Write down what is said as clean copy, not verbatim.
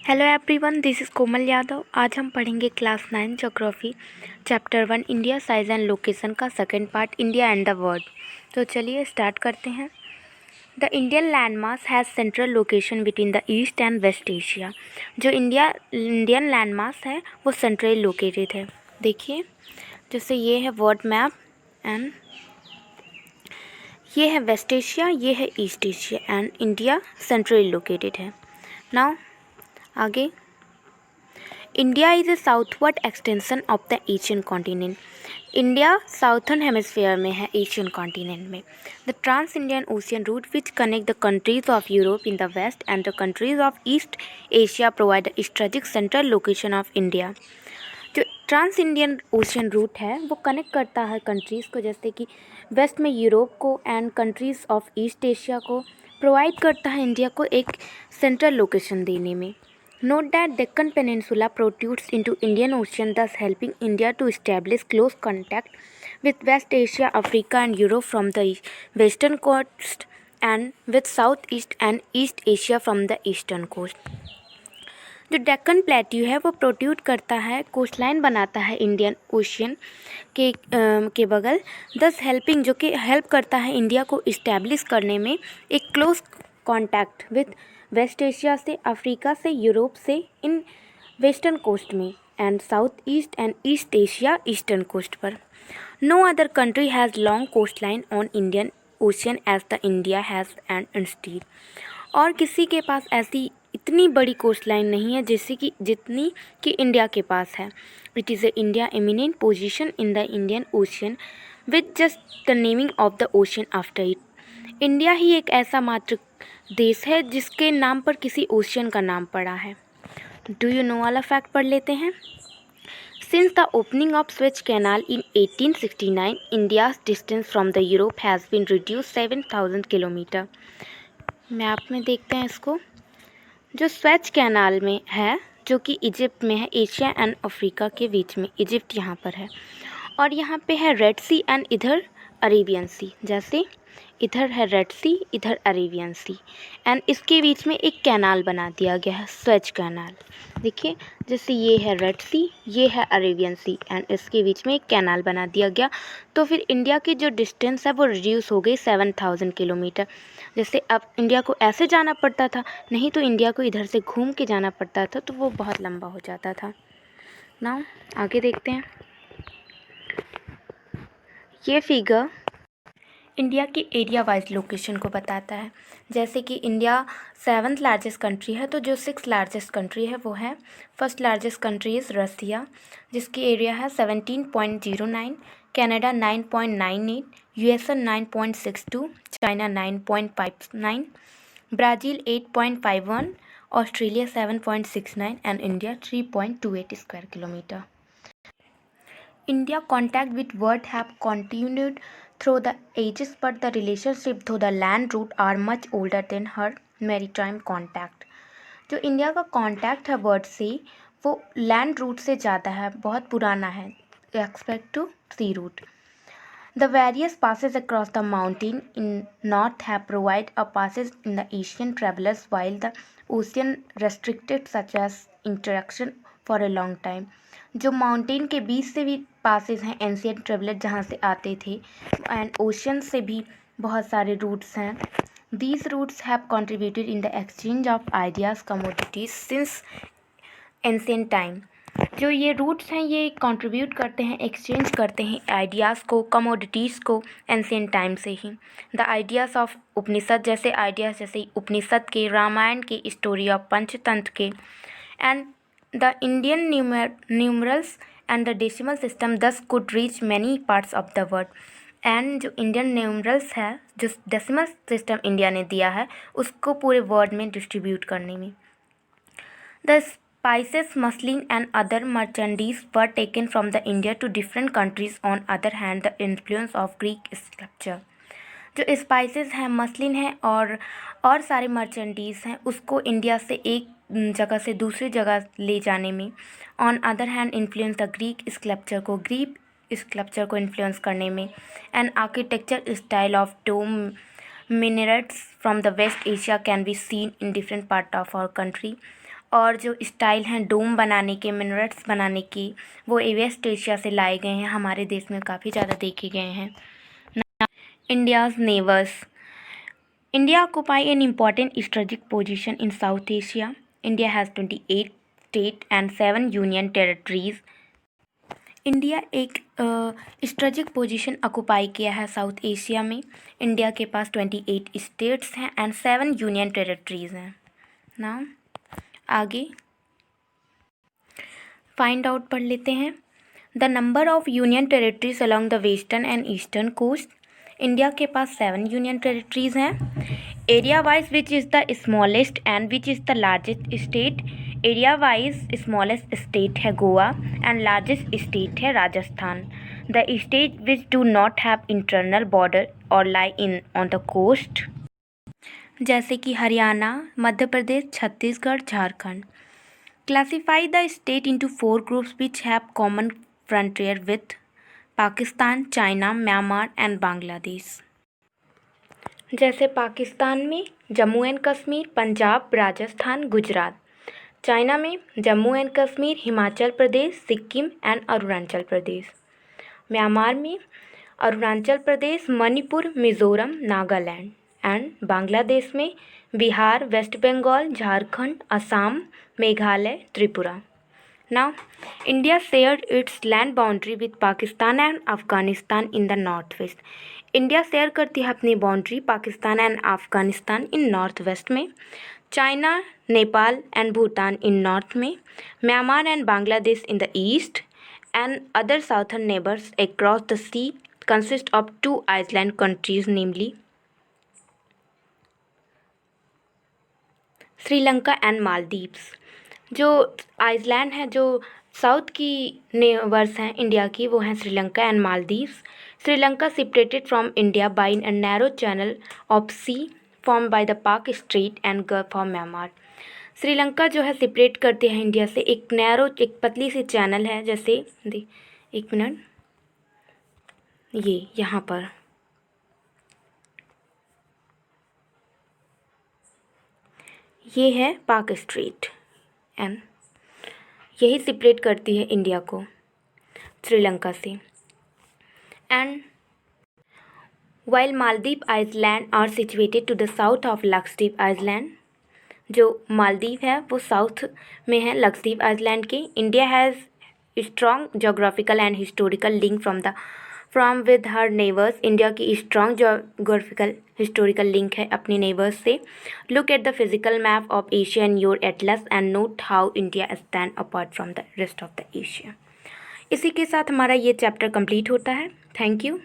Hello everyone, this is Komal Yadav. आज हम पढ़ेंगे class 9 geography chapter 1 India size and location का second part India and the world. तो चलिए स्टार्ट करते हैं। The Indian land mass has central location between the east and west Asia. जो Indian land mass है वो सेंट्रली लोकेटेड है। देखिए, जैसे ये है वर्ल्ड मैप एंड ये है वेस्ट एशिया, ये है east Asia and India centrally located है। नाउ आगे, India is a southward extension of the Asian continent. India southern hemisphere में है, एशियन कॉन्टिनेंट में। The trans Indian ocean route which connect the countries of Europe in the west and the countries of east Asia provide the strategic central location of India. जो trans Indian ocean route है वो connect करता है countries को, जैसे कि waste में Europe को and countries of east Asia को, प्रोवाइड करता है इंडिया को एक सेंट्रल लोकेशन देने में। Note that Deccan Peninsula protrudes into Indian Ocean, thus helping India to establish close contact with West Asia, Africa and Europe from the western coast and with Southeast and East Asia from the eastern coast. जो Deccan plateau है वो प्रोट्यूट करता है, coastline बनाता है Indian ocean के बगल, दस हेल्पिंग, जो कि हेल्प करता है इंडिया को इस्टेब्लिश करने में एक close contact with west Asia से, अफ्रीका से, यूरोप से इन वेस्टर्न कोस्ट में and south east and east Asia eastern coast पर। No other country has long coast line on Indian ocean as the India has and instead. और किसी के पास ऐसी इतनी बड़ी कोस्ट लाइन नहीं है जितनी कि इंडिया के पास है। It is a India eminent position in the Indian ocean with just the naming of the ocean after it. India ही एक ऐसा मात्र देश है जिसके नाम पर किसी ओशियन का नाम पड़ा है। डू यू नो वाला फैक्ट पढ़ लेते हैं। Since the opening of Suez canal in 1869 India's distance from the Europe has been reduce 7000 kilometre. Map में देखते हैं इसको। जो स्वेज कैनाल में है, जो कि इजिप्ट में है, एशिया एंड अफ्रीका के बीच में, इजिप्ट यहाँ पर है, और यहाँ पे है रेड सी एंड इधर अरेबियन सी। जैसे इधर है रेड सी, इधर अरेबियन सी, एंड इसके बीच में एक कैनाल बना दिया गया है, स्वेज कैनाल। देखिए, जैसे ये है रेड सी, ये है अरेबियन सी, एंड इसके बीच में एक कैनाल बना दिया गया, तो फिर इंडिया की जो डिस्टेंस है वो रिड्यूस हो गई 7000 किलोमीटर। जैसे अब इंडिया को ऐसे जाना पड़ता था, नहीं तो इंडिया को इधर से घूम के जाना पड़ता था, तो वो बहुत लंबा हो जाता था। नाउ आगे देखते हैं। ये फिगर इंडिया की एरिया वाइज लोकेशन को बताता है। जैसे कि इंडिया 7th लार्जेस्ट कंट्री है, तो जो 6th लार्जेस्ट कंट्री है वो है, फर्स्ट लार्जेस्ट कंट्री इज़ रसिया, जिसकी एरिया है 17.09, Canada 9.98, USA 9.62, China 9.59, Brazil 8.51, Australia 7.69 and India 3.28 square kilometre. India contact with world have continued through the ages, but the relationship through the land route are much older than her maritime contact. जो India का contact है world से, वो land route से ज़्यादा है, बहुत पुराना है expect to sea route. The various passes across the mountain in north have provided a passage in the Asian travelers, while the ocean restricted such as interaction for a long time. जो mountain के बीच से भी passes हैं ancient traveller जहाँ से आते थे, and ocean से भी बहुत सारे रूट्स हैं। These routes have contributed in the exchange of ideas commodities since ancient time. जो ये रूट्स हैं ये कंट्रीब्यूट करते हैं, एक्सचेंज करते हैं आइडियाज़ को, कमोडिटीज़ को एंशियंट टाइम से ही। द आइडियाज़ ऑफ उपनिषद, जैसे आइडियाज़ जैसे उपनिषद के, रामायण के, स्टोरी ऑफ पंचतंत्र के, and the Indian numerals and the decimal system thus could reach many parts of the world. And जो इंडियन न्यूमरल्स है, जो डेसिमल सिस्टम इंडिया ने दिया है, उसको पूरे वर्ल्ड में डिस्ट्रीब्यूट करने में। The spices, muslin and other merchandise were taken from the India to different countries. On other hand, the influence of Greek sculpture, जो स्पाइसेस हैं, मसलिन है और सारे मर्चेंडीज़ हैं, उसको इंडिया से एक जगह से दूसरी जगह ले जाने में, on other hand influence the Greek sculpture को इन्फ्लुएंस करने में, and architecture style of dome minarets from the West Asia can be seen in different part of our country. और जो स्टाइल हैं डोम बनाने के, मिनरेट्स बनाने की, वो वेस्ट एशिया से लाए गए हैं, हमारे देश में काफ़ी ज़्यादा देखे गए हैं। India's नेवर्स। India occupy an important strategic position in South Asia. India has 28 states and 7 union territories. India एक स्ट्रेटेजिक पोजीशन ऑक्युपाई किया है साउथ एशिया में। इंडिया के पास 28 स्टेट्स हैं एंड 7 यूनियन टेरिटरीज हैं। ना आगे फाइंड आउट पढ़ लेते हैं। The number of union territories along the western and eastern coast. India के पास 7 यूनियन टेरिटरीज हैं। Area wise which is the smallest and which is the largest state. Area wise smallest state है Goa and largest state है Rajasthan. The state which do not have internal border or lie in on the coast, जैसे कि Haryana, Madhya Pradesh, Chhattisgarh, Jharkhand. Classify the state into 4 groups which have common frontier with Pakistan, China, Myanmar and Bangladesh. जैसे पाकिस्तान में Jammu and Kashmir, Punjab, Rajasthan, Gujarat. China में Jammu and Kashmir, Himachal Pradesh, Sikkim and Arunachal Pradesh. Myanmar में Arunachal Pradesh, Manipur, Mizoram, Nagaland and Bangladesh में Bihar, West Bengal, Jharkhand, Assam, Meghalaya, Tripura. Now, India shared its land boundary with Pakistan and Afghanistan in the northwest. India share करती है अपनी boundary Pakistan and Afghanistan in north west में, China, Nepal and Bhutan in north में, Myanmar and Bangladesh in the east and other southern neighbours across the sea consist of 2 island countries namely Sri Lanka and Maldives. जो island है, जो south की neighbours हैं इंडिया की, वो हैं Sri Lanka and Maldives. Sri Lanka separated from India by a narrow channel of sea form by the Palk strait and gulf of Myanmar. Sri Lanka जो है सेपरेट करते हैं इंडिया से एक नैरो, एक पतली सी चैनल है, जैसे एक मिनट, ये यहाँ पर ये है पाक स्ट्रेट एंड यही सेपरेट करती है इंडिया को श्रीलंका से। And while Maldives island are situated to the south of Lakshadweep island, जो मालदीव है वो साउथ में है लक्षद्वीप आइलैंड के। India has strong geographical and historical link from with her neighbours. India की स्ट्रॉन्ग जोग्राफिकल हिस्टोरिकल लिंक है अपने नेबर्स से। Look at the physical map of Asia in your atlas and note how India stand apart from the rest of the Asia. इसी के साथ हमारा ये chapter complete होता है। Thank you.